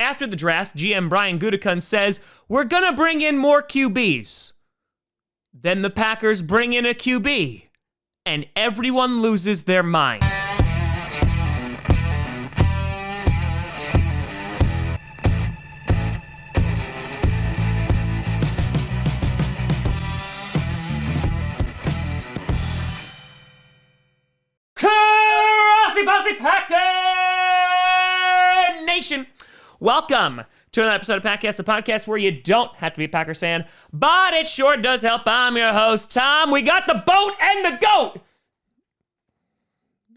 after the draft, GM Brian Gutekunst says, we're gonna bring in more QBs. Then the Packers bring in a QB, and everyone loses their mind. Grossi Packer Nation, welcome to another episode of Packcast, the podcast where you don't have to be a Packers fan, but it sure does help. I'm your host, Tom. We got the boat and the goat.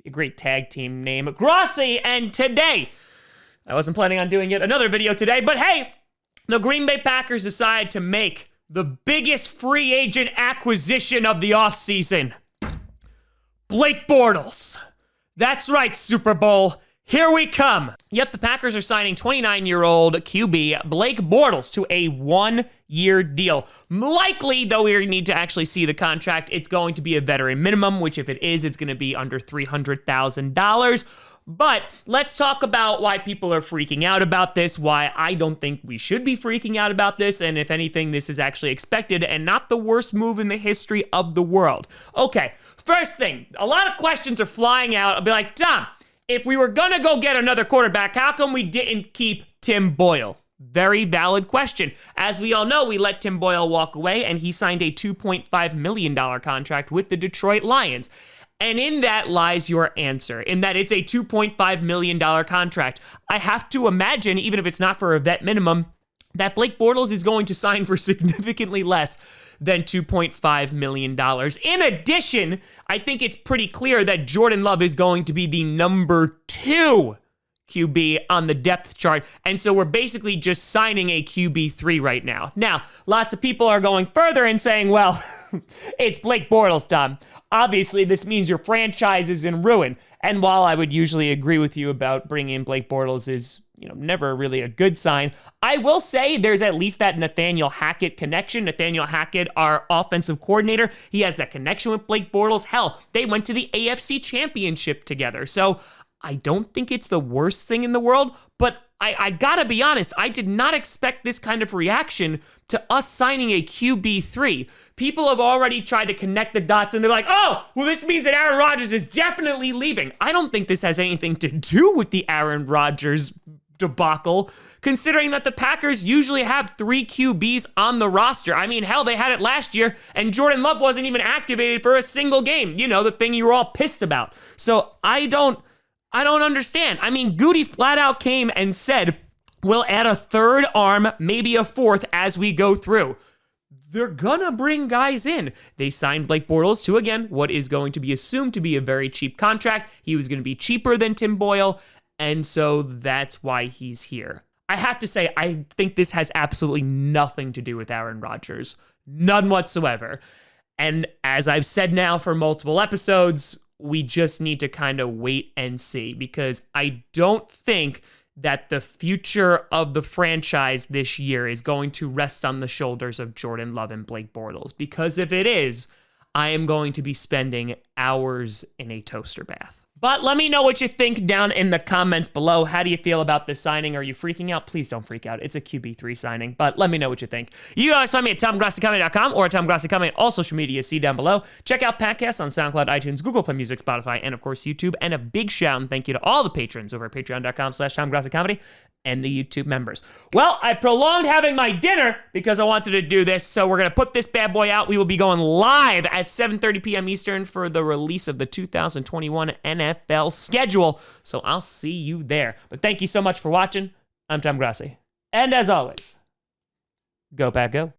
A great tag team name, Grossi, and today, I wasn't planning on doing yet another video today, but hey, the Green Bay Packers decide to make the biggest free agent acquisition of the offseason. Blake Bortles. That's right, Super Bowl. Here we come. Yep, the Packers are signing 29-year-old QB Blake Bortles to a one-year deal. Likely, though we need to actually see the contract, it's going to be a veteran minimum, which if it is, it's going to be under $300,000. But let's talk about why people are freaking out about this, why I don't think we should be freaking out about this, and if anything, this is actually expected and not the worst move in the history of the world. Okay, first thing, a lot of questions are flying out. I'll be like, Tom, if we were gonna go get another quarterback, how come we didn't keep Tim Boyle? Very valid question. As we all know, we let Tim Boyle walk away, and he signed a $2.5 million contract with the Detroit Lions. And in that lies your answer, in that it's a $2.5 million contract. I have to imagine, even if it's not for a vet minimum, that Blake Bortles is going to sign for significantly less than $2.5 million. In addition, I think it's pretty clear that Jordan Love is going to be the number 2 QB on the depth chart, and so we're basically just signing a QB3 right now. Now, lots of people are going further and saying, well, it's Blake Bortles, Tom. Obviously, this means your franchise is in ruin. And while I would usually agree with you about bringing in Blake Bortles is, never really a good sign, I will say there's at least that Nathaniel Hackett connection. Nathaniel Hackett, our offensive coordinator, he has that connection with Blake Bortles. Hell, they went to the AFC Championship together. So I don't think it's the worst thing in the world, but I gotta be honest, I did not expect this kind of reaction to us signing a QB3. People have already tried to connect the dots and they're like, oh, well, this means that Aaron Rodgers is definitely leaving. I don't think this has anything to do with the Aaron Rodgers debacle, considering that the Packers usually have 3 QBs on the roster. I mean, hell, they had it last year, and Jordan Love wasn't even activated for a single game. The thing you were all pissed about. So I don't understand. I mean, Goody flat out came and said, we'll add a third arm, maybe a fourth as we go through. They're gonna bring guys in. They signed Blake Bortles to, again, what is going to be assumed to be a very cheap contract. He was gonna be cheaper than Tim Boyle, and so that's why he's here. I have to say, I think this has absolutely nothing to do with Aaron Rodgers. None whatsoever. And as I've said now for multiple episodes, we just need to kind of wait and see, because I don't think that the future of the franchise this year is going to rest on the shoulders of Jordan Love and Blake Bortles, because if it is, I am going to be spending hours in a toaster bath. But let me know what you think down in the comments below. How do you feel about this signing? Are you freaking out? Please don't freak out. It's a QB3 signing, but let me know what you think. You guys find me at TomGrossiComedy.com or at TomGrossiComedy, all social media, see down below. Check out Packcast on SoundCloud, iTunes, Google Play Music, Spotify, and of course YouTube. And a big shout and thank you to all the patrons over at patreon.com/TomGrossiComedy and the YouTube members. Well, I prolonged having my dinner because I wanted to do this, so we're going to put this bad boy out. We will be going live at 7:30 p.m. Eastern for the release of the 2021 NFL schedule, so I'll see you there. But thank you so much for watching. I'm Tom Grossi, and as always, go Pack Go.